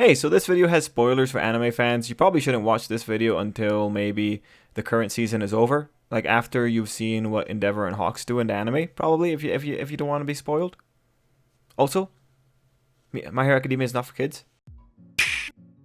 Hey, so this video has spoilers for anime fans. You probably shouldn't watch this video until maybe the current season is over. Like after you've seen what Endeavor and Hawks do in the anime, probably if you don't want to be spoiled. Also, My Hero Academia is not for kids.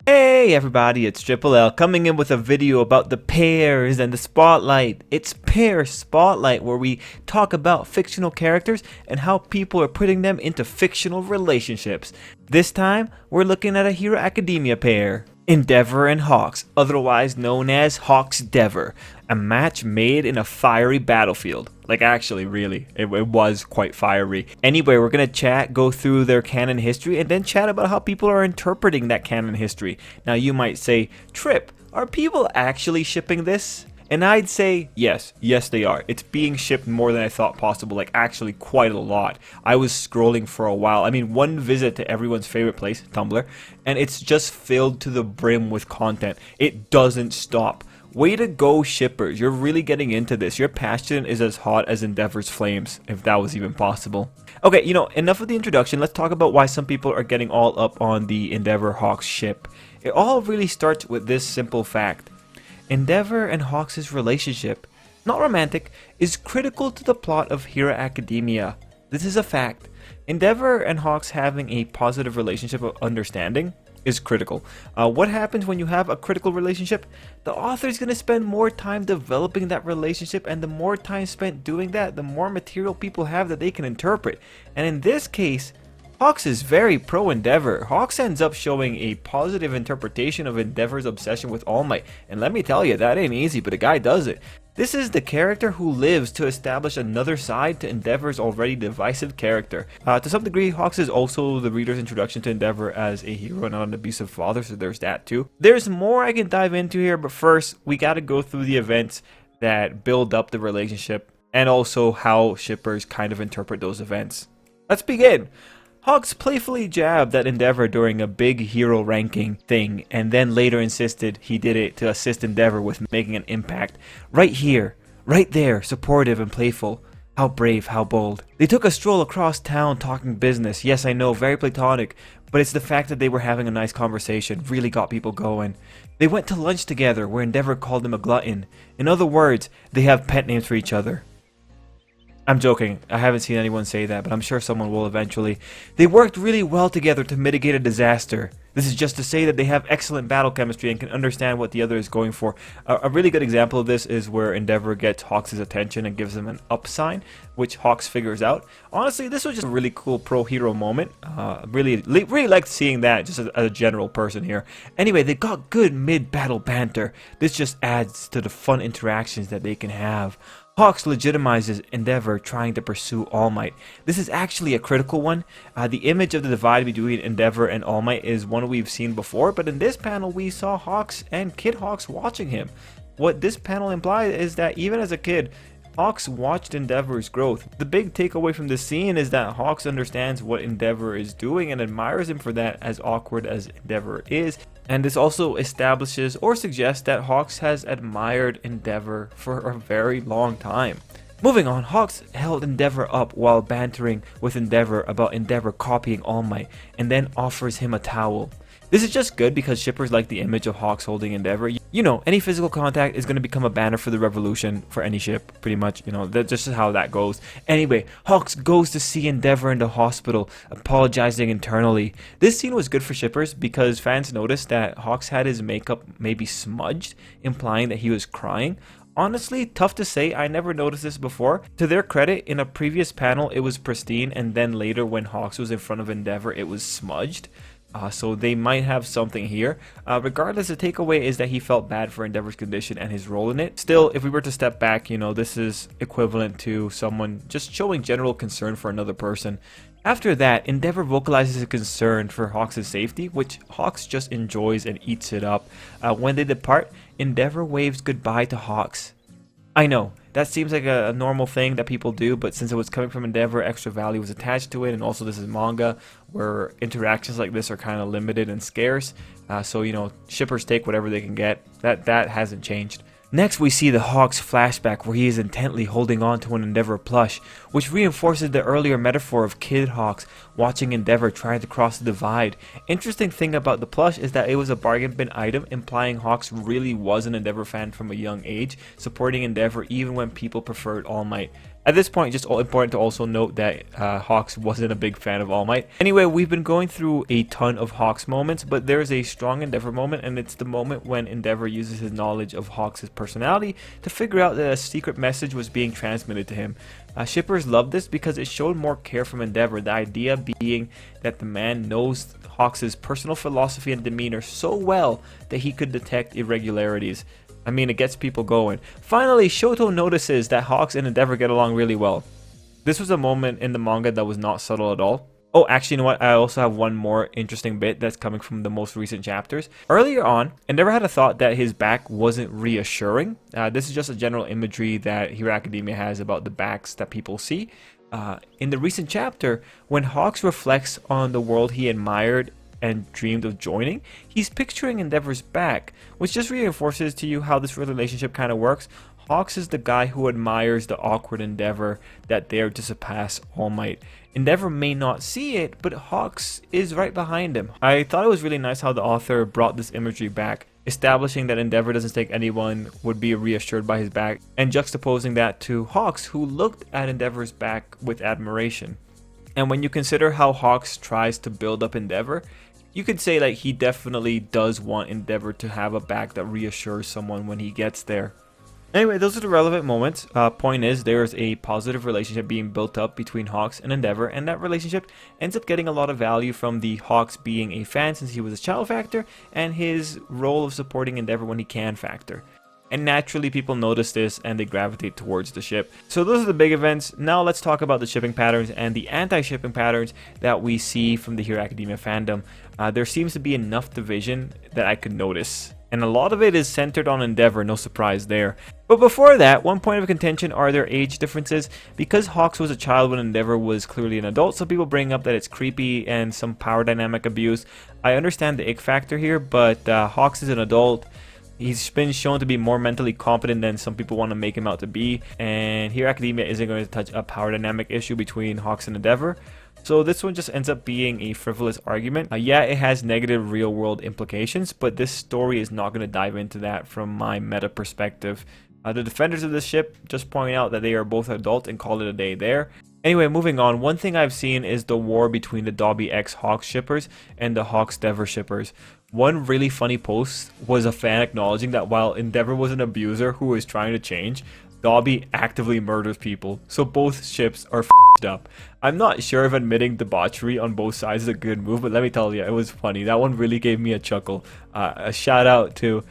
Hey everybody, it's Tripl-L coming in with a video about the pairs and the spotlight. It's Pair Spotlight, where we talk about fictional characters and how people are putting them into fictional relationships. This time, we're looking at a Hero Academia pair. Endeavor and Hawks, otherwise known as Hawks-Dever. A match made in a fiery battlefield. Like actually, really, it was quite fiery. Anyway, we're gonna chat, go through their canon history, and then chat about how people are interpreting that canon history. Now you might say, Trip, are people actually shipping this? And I'd say, yes they are. It's being shipped more than I thought possible, like actually quite a lot. I was scrolling for a while. I mean, one visit to everyone's favorite place, Tumblr, and it's just filled to the brim with content. It doesn't stop. Way to go, shippers. You're really getting into this. Your passion is as hot as Endeavor's flames, if that was even possible. Okay, enough of the introduction. Let's talk about why some people are getting all up on the Endeavor-Hawks ship. It all really starts with this simple fact. Endeavor and Hawks' relationship, not romantic, is critical to the plot of Hero Academia. This is a fact. Endeavor and Hawks having a positive relationship of understanding is critical. What happens when you have a critical relationship? The author is going to spend more time developing that relationship, and the more time spent doing that, the more material people have that they can interpret. And in this case, Hawks is very pro-Endeavor. Hawks ends up showing a positive interpretation of Endeavor's obsession with All Might. And let me tell you, that ain't easy, but the guy does it. This is the character who lives to establish another side to Endeavor's already divisive character. To some degree, Hawks is also the reader's introduction to Endeavor as a hero and not an abusive father, so there's that too. There's more I can dive into here, but first, we gotta go through the events that build up the relationship and also how shippers kind of interpret those events. Let's begin! Hawks playfully jabbed at Endeavor during a big hero ranking thing, and then later insisted he did it to assist Endeavor with making an impact. Right here, right there, supportive and playful. How brave, how bold. They took a stroll across town talking business. Yes, I know, very platonic, but it's the fact that they were having a nice conversation really got people going. They went to lunch together where Endeavor called him a glutton. In other words, they have pet names for each other. I'm joking, I haven't seen anyone say that, but I'm sure someone will eventually. They worked really well together to mitigate a disaster. This is just to say that they have excellent battle chemistry and can understand what the other is going for. A really good example of this is where Endeavor gets Hawks' attention and gives him an up sign, which Hawks figures out. Honestly, this was just a really cool pro-hero moment. Really liked seeing that just as a general person here. Anyway, they got good mid-battle banter. This just adds to the fun interactions that they can have. Hawks legitimizes Endeavor trying to pursue All Might. This is actually a critical one. The image of the divide between Endeavor and All Might is one we've seen before, but in this panel we saw Hawks and Kid Hawks watching him. What this panel implies is that even as a kid, Hawks watched Endeavor's growth. The big takeaway from this scene is that Hawks understands what Endeavor is doing and admires him for that, as awkward as Endeavor is. And this also establishes or suggests that Hawks has admired Endeavor for a very long time. Moving on, Hawks held Endeavor up while bantering with Endeavor about Endeavor copying All Might, and then offers him a towel. This is just good because shippers like the image of Hawks holding Endeavor. You know, any physical contact is going to become a banner for the revolution for any ship, pretty much. That's just how that goes. Anyway, Hawks goes to see Endeavor in the hospital, apologizing internally. This scene was good for shippers because fans noticed that Hawks had his makeup maybe smudged, implying that he was crying. Honestly, tough to say, I never noticed this before. To their credit, in a previous panel it was pristine, and then later when Hawks was in front of Endeavor it was smudged. So they might have something here. Regardless, the takeaway is that he felt bad for Endeavor's condition and his role in it. Still, if we were to step back, this is equivalent to someone just showing general concern for another person. After that, Endeavor vocalizes his concern for Hawks' safety, which Hawks just enjoys and eats it up. When they depart, Endeavor waves goodbye to Hawks. I know, that seems like a normal thing that people do, but since it was coming from Endeavor, extra value was attached to it, and also this is manga, where interactions like this are kind of limited and scarce, so shippers take whatever they can get. That hasn't changed. Next, we see the Hawks flashback where he is intently holding on to an Endeavor plush, which reinforces the earlier metaphor of Kid Hawks watching Endeavor try to cross the divide. Interesting thing about the plush is that it was a bargain bin item, implying Hawks really was an Endeavor fan from a young age, supporting Endeavor even when people preferred All Might. At this point, just important to also note that Hawks wasn't a big fan of All Might. Anyway, we've been going through a ton of Hawks moments, but there's a strong Endeavor moment, and it's the moment when Endeavor uses his knowledge of Hawks' personality to figure out that a secret message was being transmitted to him. Shippers loved this because it showed more care from Endeavor, the idea being that the man knows Hawks' personal philosophy and demeanor so well that he could detect irregularities. I mean, it gets people going. Finally, Shoto notices that Hawks and Endeavor get along really well. This was a moment in the manga that was not subtle at all. Oh, actually, you know what? I also have one more interesting bit that's coming from the most recent chapters. Earlier on, Endeavor had a thought that his back wasn't reassuring. This is just a general imagery that Hero Academia has about the backs that people see. In the recent chapter, when Hawks reflects on the world he admired and dreamed of joining, he's picturing Endeavor's back, which just reinforces to you how this relationship kind of works. Hawks is the guy who admires the awkward Endeavor that dared to surpass All Might. Endeavor may not see it, but Hawks is right behind him. I thought it was really nice how the author brought this imagery back, establishing that Endeavor doesn't think anyone would be reassured by his back, and juxtaposing that to Hawks, who looked at Endeavor's back with admiration. And when you consider how Hawks tries to build up Endeavor, you could say that he definitely does want Endeavor to have a back that reassures someone when he gets there. Anyway, those are the relevant moments. Point is, there is a positive relationship being built up between Hawks and Endeavor, and that relationship ends up getting a lot of value from the Hawks being a fan since he was a child factor, and his role of supporting Endeavor when he can factor. And naturally, people notice this and they gravitate towards the ship. So those are the big events. Now let's talk about the shipping patterns and the anti-shipping patterns that we see from the Hero Academia fandom. There seems to be enough division that I could notice, and a lot of it is centered on Endeavor, no surprise there. But before that, one point of contention are their age differences. Because Hawks was a child when Endeavor was clearly an adult, some people bring up that it's creepy and some power dynamic abuse. I understand the ick factor here, but Hawks is an adult. He's been shown to be more mentally competent than some people want to make him out to be, and Hero Academia isn't going to touch a power dynamic issue between Hawks and Endeavor. So this one just ends up being a frivolous argument. Yeah, it has negative real world implications, but this story is not going to dive into that from my meta perspective. The defenders of this ship just point out that they are both adult and call it a day there. Anyway, moving on, one thing I've seen is the war between the Dobby X Hawks shippers and the Hawks Endeavor shippers. One really funny post was a fan acknowledging that while Endeavor was an abuser who was trying to change, Dobby actively murders people, so both ships are f***ed up. I'm not sure if admitting debauchery on both sides is a good move, but let me tell you, it was funny. That one really gave me a chuckle. A shout out to...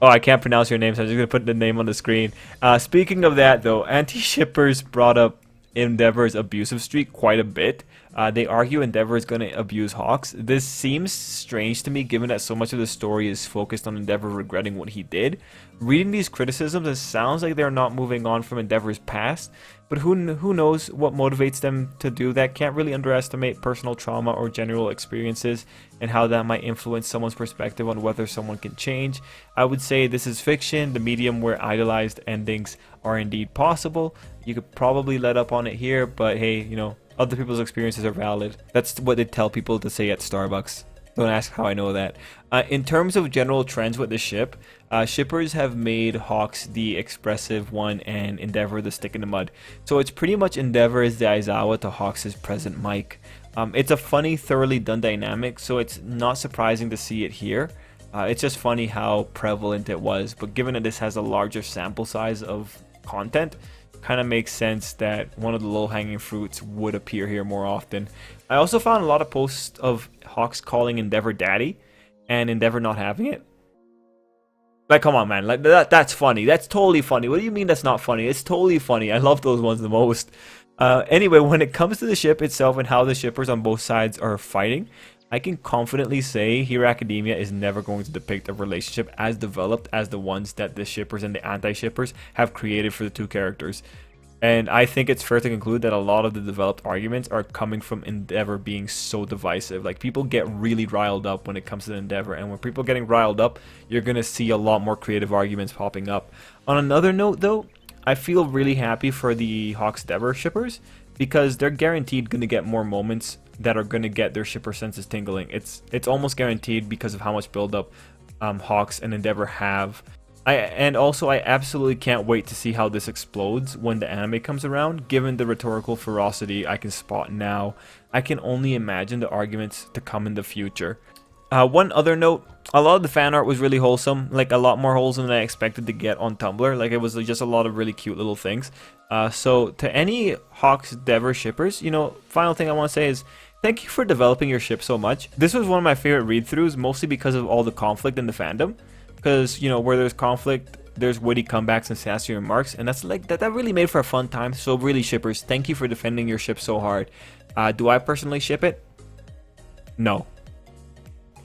Oh, I can't pronounce your name, so I'm just going to put the name on the screen. Speaking of that, though, anti-shippers brought up Endeavor's abusive streak quite a bit. They argue Endeavor is going to abuse Hawks. This seems strange to me given that so much of the story is focused on Endeavor regretting what he did. Reading these criticisms, it sounds like they're not moving on from Endeavor's past, but who knows what motivates them to do that. Can't really underestimate personal trauma or general experiences and how that might influence someone's perspective on whether someone can change. I would say this is fiction, the medium where idolized endings are indeed possible. You could probably let up on it here, but hey, you know, other people's experiences are valid. That's what they tell people to say at Starbucks. Don't ask how I know that. In terms of general trends with the ship, shippers have made Hawks the expressive one and Endeavor the stick in the mud. So it's pretty much Endeavor is the Aizawa to Hawks' present Mike. It's a funny, thoroughly done dynamic, so it's not surprising to see it here. It's just funny how prevalent it was, but given that this has a larger sample size of content, kind of makes sense that one of the low-hanging fruits would appear here more often. I also found a lot of posts of Hawks calling Endeavor daddy and Endeavor not having it. Like, come on, man. Like, that's funny. That's totally funny. What do you mean that's not funny? It's totally funny. I love those ones the most. Anyway, when it comes to the ship itself and how the shippers on both sides are fighting, I can confidently say Hero Academia is never going to depict a relationship as developed as the ones that the shippers and the anti-shippers have created for the two characters. And I think it's fair to conclude that a lot of the developed arguments are coming from Endeavor being so divisive. Like, people get really riled up when it comes to Endeavor, and when people getting riled up, you're going to see a lot more creative arguments popping up. On another note, though, I feel really happy for the Hawks Endeavor shippers because they're guaranteed going to get more moments that are going to get their shipper senses tingling. It's almost guaranteed because of how much buildup Hawks and Endeavor have. And also I absolutely can't wait to see how this explodes when the anime comes around. Given the rhetorical ferocity I can spot now, I can only imagine the arguments to come in the future. One other note, a lot of the fan art was really wholesome, like a lot more wholesome than I expected to get on Tumblr. Like, it was just a lot of really cute little things. So to any Hawks Endeavor shippers, you know, final thing I want to say is thank you for developing your ship so much. This was one of my favorite read-throughs, mostly because of all the conflict in the fandom. Because, you know, where there's conflict, there's witty comebacks and sassy remarks, and that's like that really made for a fun time. So really, shippers, thank you for defending your ship so hard. Do I personally ship it? No.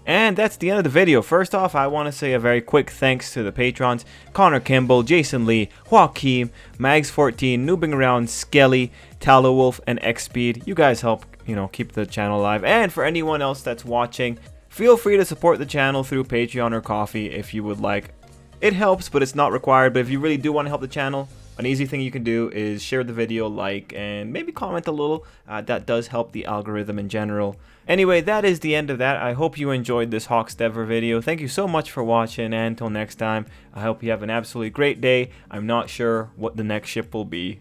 And that's the end of the video. First off, I want to say a very quick thanks to the patrons: Connor Kimball, Jason Lee, Joaquim, Mags14, Noobing Around, Skelly, Talowolf, and Xspeed. You guys help, you know, keep the channel alive. And for anyone else that's watching, feel free to support the channel through Patreon or Ko-fi if you would like. It helps, but it's not required. But if you really do want to help the channel, an easy thing you can do is share the video, like, and maybe comment a little. That does help the algorithm in general. Anyway, that is the end of that. I hope you enjoyed this Hawks Endeavor video. Thank you so much for watching, and until next time, I hope you have an absolutely great day. I'm not sure what the next ship will be.